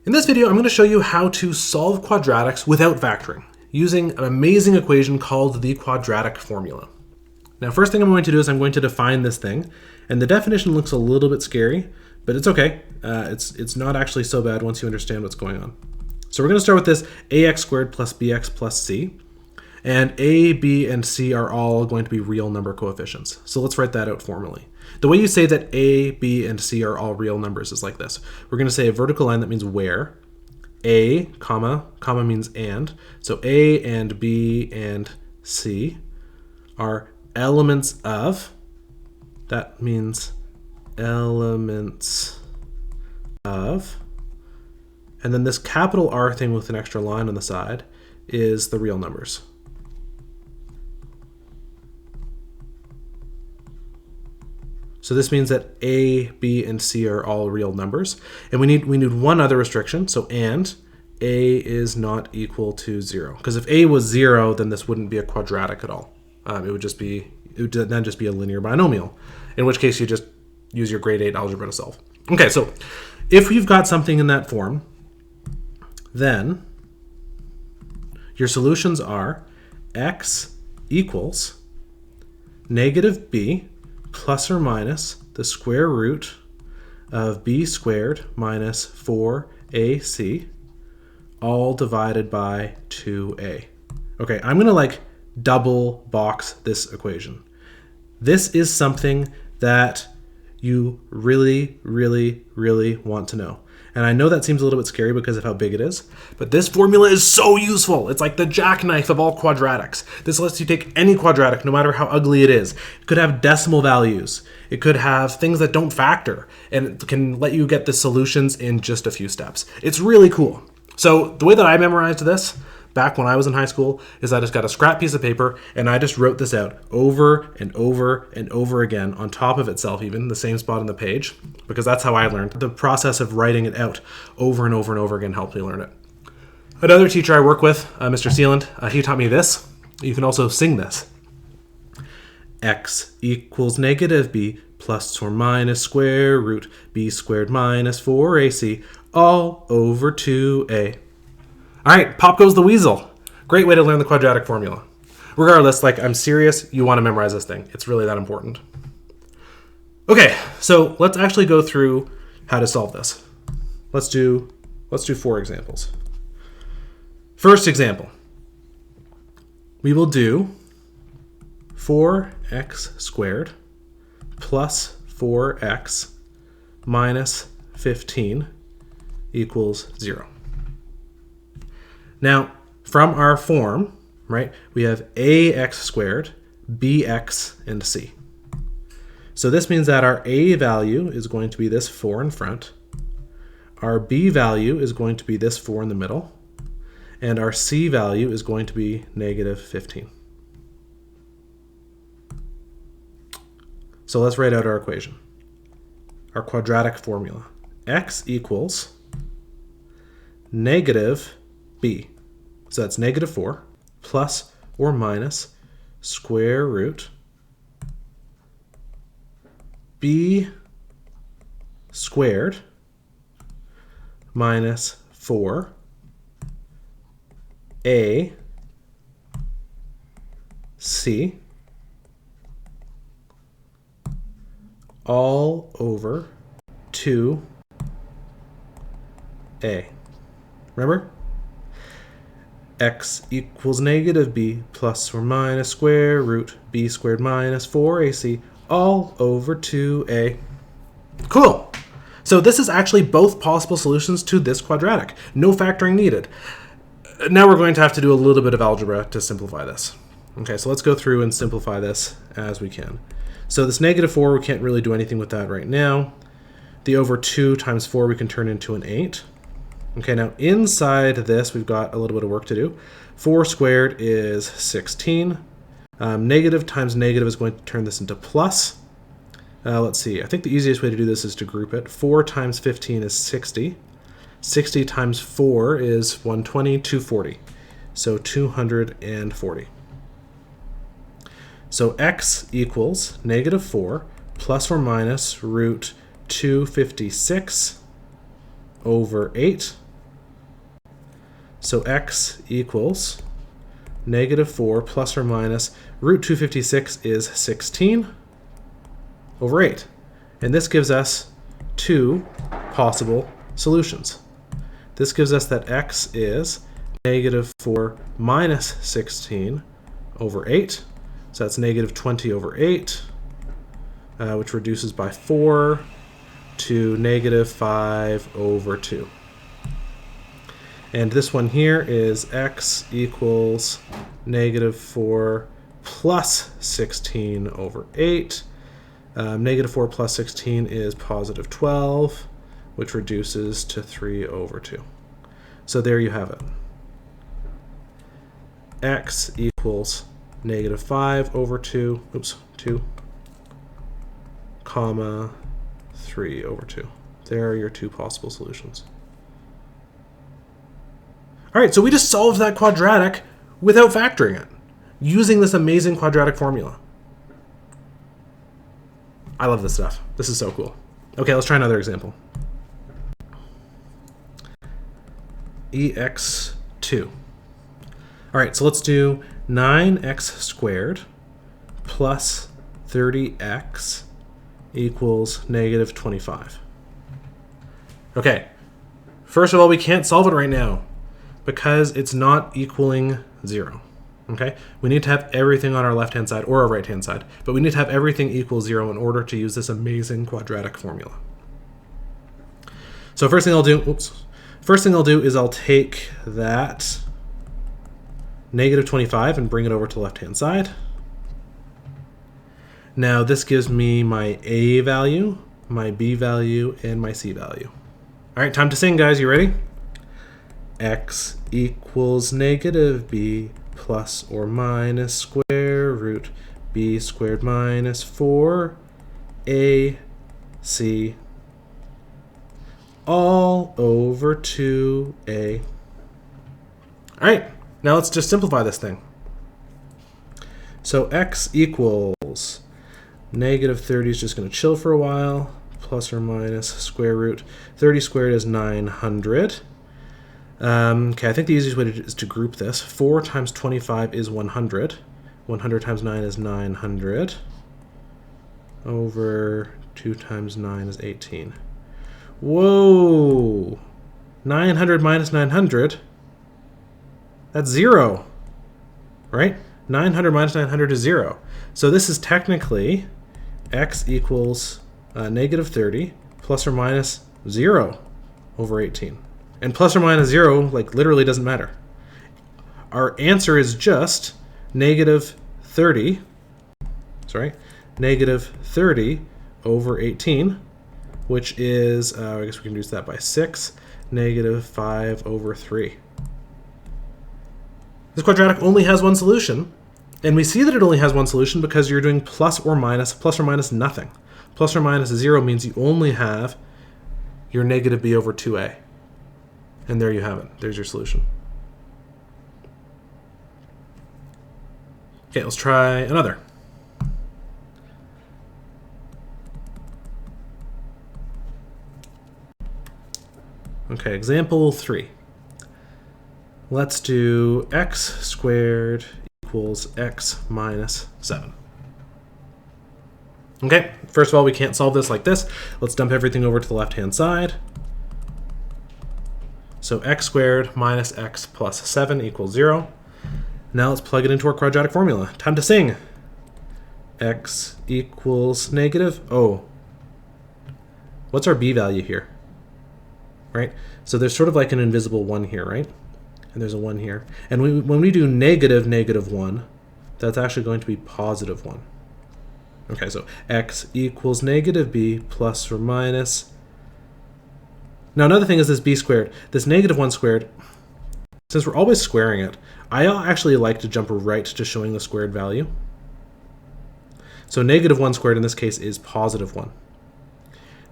In this video, I'm going to show you how to solve quadratics without factoring, using an amazing equation called the quadratic formula. Now, first thing I'm going to do is I'm going to define this thing, and the definition looks a little bit scary, but it's okay. It's not actually so bad once you understand what's going on. So we're going to start with this ax squared plus bx plus c, and a, b, and c are all going to be real number coefficients. So let's write that out formally. The way you say that a, b, and c are all real numbers is like this. We're going to say a vertical line that means where. A, comma means and. So a and b and c are elements of. That means elements of. And then this capital R thing with an extra line on the side is the real numbers. So this means that A, B, and C are all real numbers. And we need one other restriction. So and A is not equal to 0. Because if A was 0, then this wouldn't be a quadratic at all. It would then just be a linear binomial, in which case you just use your grade 8 algebra to solve. Okay, so if you've got something in that form, then your solutions are x equals negative b plus or minus the square root of b squared minus 4ac, all divided by 2a. Okay, I'm going to double box this equation. This is something that you really, really, really want to know. And I know that seems a little bit scary because of how big it is, but this formula is so useful. It's like the jackknife of all quadratics. This lets you take any quadratic, no matter how ugly it is. It could have decimal values. It could have things that don't factor, and it can let you get the solutions in just a few steps. It's really cool. So the way that I memorized this back when I was in high school is I just got a scrap piece of paper and I just wrote this out over and over and over again on top of itself, even the same spot on the page, because that's how I learned. The process of writing it out over and over and over again helped me learn it. Another teacher I work with, Mr. Sealand, he taught me this. You can also sing this. X equals negative b plus or minus square root b squared minus 4ac all over 2a. All right, pop goes the weasel. Great way to learn the quadratic formula. Regardless, I'm serious, you want to memorize this thing. It's really that important. Okay, so let's actually go through how to solve this. Let's do 4 examples. First example, we will do 4x squared plus 4x minus 15 equals 0. Now, from our form, right, we have ax squared, bx, and c. So this means that our a value is going to be this 4 in front, our b value is going to be this 4 in the middle, and our c value is going to be negative 15. So let's write out our equation, our quadratic formula. X equals negative b, so that's negative 4, plus or minus square root b squared minus 4a c all over 2a. Remember? X equals negative b plus or minus square root b squared minus 4ac all over 2a. Cool. So this is actually both possible solutions to this quadratic. No factoring needed. Now we're going to have to do a little bit of algebra to simplify this. Okay, so let's go through and simplify this as we can. So this negative 4, we can't really do anything with that right now. The over 2 times 4 we can turn into an 8. Okay, now inside this, we've got a little bit of work to do. 4 squared is 16. Negative times negative is going to turn this into plus. Let's see, I think the easiest way to do this is to group it. 4 times 15 is 60. 60 times 4 is 120, 240. So 240. So x equals negative 4 plus or minus root 256 over 8 So x equals negative 4 plus or minus root 256 is 16 over 8. And this gives us two possible solutions. This gives us that x is negative 4 minus 16 over 8. So that's negative 20 over 8, which reduces by 4 to negative 5 over 2. And this one here is x equals negative 4 plus 16 over 8. Negative 4 plus 16 is positive 12, which reduces to 3 over 2. So there you have it. X equals negative 5 over 2, 2, comma, 3 over 2. There are your two possible solutions. All right, so we just solved that quadratic without factoring it, using this amazing quadratic formula. I love this stuff. This is so cool. Okay, let's try another example. EX2. All right, so let's do 9x squared plus 30x equals negative 25. Okay, first of all, we can't solve it right now because it's not equaling 0. Okay, we need to have everything on our left-hand side or our right-hand side, but we need to have everything equal 0 in order to use this amazing quadratic formula. So first thing I'll do is I'll take that negative 25 and bring it over to the left-hand side. Now this gives me my A value, my B value, and my C value. All right, time to sing, guys. You ready? X equals negative B plus or minus square root B squared minus 4AC all over 2A. All right, now let's just simplify this thing. So x equals negative 30 is just going to chill for a while, plus or minus square root. 30 squared is 900. Okay, I think the easiest way is to group this. 4 times 25 is 100. 100 times 9 is 900. Over 2 times 9 is 18. Whoa! 900 minus 900, that's 0, right? 900 minus 900 is 0. So this is technically x equals negative 30 plus or minus 0 over 18. And plus or minus 0, like, literally doesn't matter. Our answer is just negative 30 over 18, which is, I guess we can reduce that by 6, negative 5 over 3. This quadratic only has one solution, and we see that it only has one solution because you're doing plus or minus nothing. Plus or minus 0 means you only have your negative b over 2a. And there you have it. There's your solution. Okay, let's try another. Okay, example 3. Let's do x squared equals x minus 7. Okay, first of all, we can't solve this like this. Let's dump everything over to the left-hand side. So x squared minus x plus 7 equals 0. Now let's plug it into our quadratic formula. Time to sing. X equals negative, what's our b value here? Right? So there's sort of like an invisible 1 here, right? And there's a 1 here. And when we do negative 1, that's actually going to be positive 1. Okay, so x equals negative b plus or minus. Now another thing is this b squared. This negative 1 squared, since we're always squaring it, I actually like to jump right to showing the squared value. So negative 1 squared in this case is positive 1.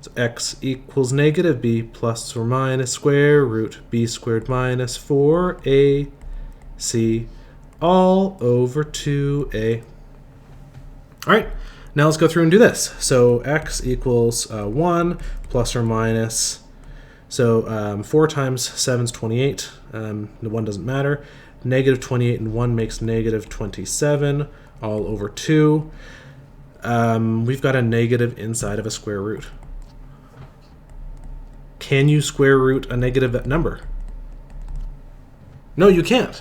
So x equals negative b plus or minus square root b squared minus 4ac all over 2a. All right, now let's go through and do this. So x equals 1 plus or minus So 4 times 7 is 28. The 1 doesn't matter. Negative 28 and 1 makes negative 27 all over 2. We've got a negative inside of a square root. Can you square root a negative number? No, you can't.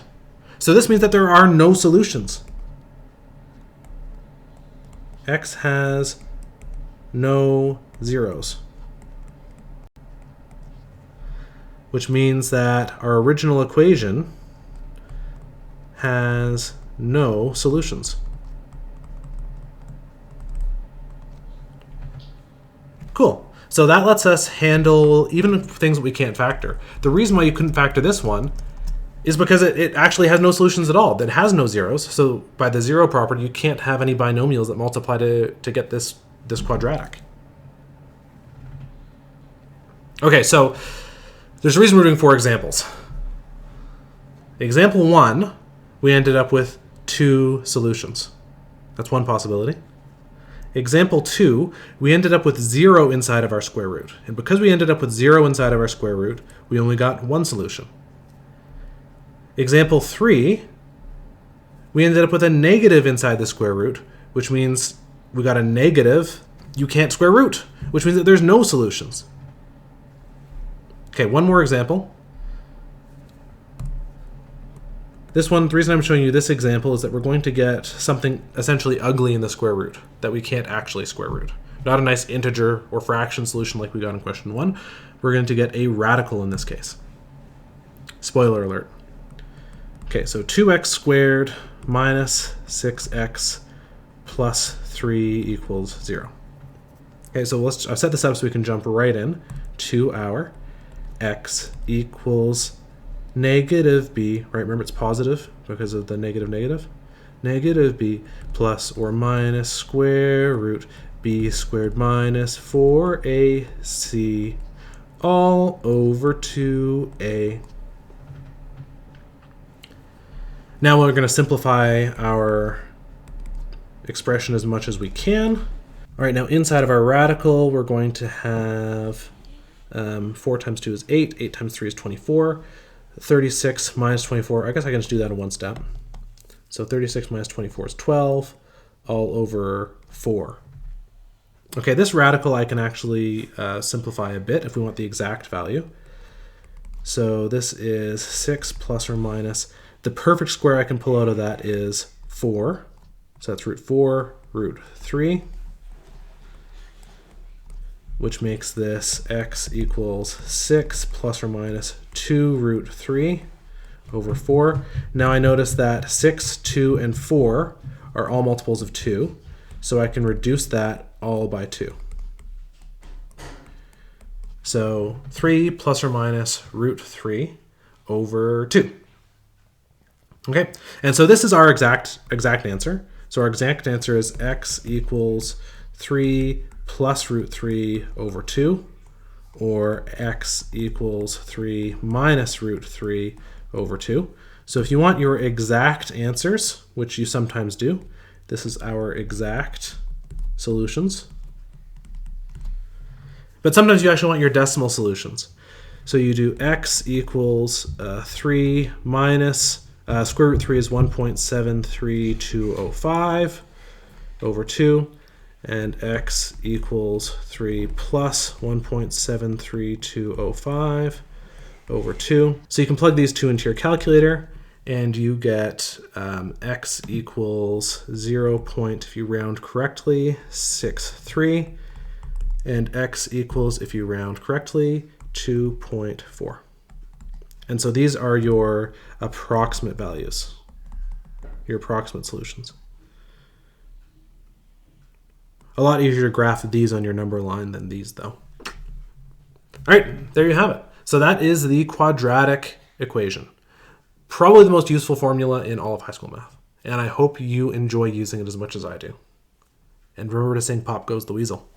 So this means that there are no solutions. X has no zeros, which means that our original equation has no solutions. Cool. So that lets us handle even things that we can't factor. The reason why you couldn't factor this one is because it actually has no solutions at all. It has no zeros. So by the zero property, you can't have any binomials that multiply to get this quadratic. Okay, so there's a reason we're doing 4 examples. Example 1, we ended up with 2 solutions. That's one possibility. Example 2, we ended up with 0 inside of our square root. And because we ended up with 0 inside of our square root, we only got 1 solution. Example 3, we ended up with a negative inside the square root, which means we got a negative. You can't square root, which means that there's no solutions. Okay, one more example. This one, the reason I'm showing you this example is that we're going to get something essentially ugly in the square root that we can't actually square root. Not a nice integer or fraction solution like we got in question 1. We're going to get a radical in this case. Spoiler alert. Okay, so 2x squared minus 6x plus 3 equals 0. Okay, so I've set this up so we can jump right in to our x equals negative b, right? Remember it's positive because of the negative. Negative b plus or minus square root b squared minus 4ac all over 2a. Now we're going to simplify our expression as much as we can. All right, now inside of our radical, we're going to have 4 times 2 is 8, 8 times 3 is 24, 36 minus 24, I guess I can just do that in one step. So 36 minus 24 is 12, all over 4. Okay, this radical I can actually simplify a bit if we want the exact value. So this is 6 plus or minus. The perfect square I can pull out of that is 4. So that's root 4, root 3, which makes this x equals 6 plus or minus 2 root 3 over 4. Now I notice that 6, 2, and 4 are all multiples of 2, so I can reduce that all by 2. So 3 plus or minus root 3 over 2. Okay, and so this is our exact answer. So our exact answer is x equals 3 plus root 3 over 2, or x equals 3 minus root 3 over 2. So if you want your exact answers, which you sometimes do, this is our exact solutions. But sometimes you actually want your decimal solutions. So you do x equals 3 minus square root 3 is 1.73205 over 2, and x equals 3 plus 1.73205 over 2. So you can plug these two into your calculator, and you get x equals 0. If you round correctly, 63, and x equals, if you round correctly, 2.4. And so these are your approximate values, your approximate solutions. A lot easier to graph these on your number line than these, though. All right, there you have it. So that is the quadratic equation. Probably the most useful formula in all of high school math. And I hope you enjoy using it as much as I do. And remember to sing Pop Goes the Weasel.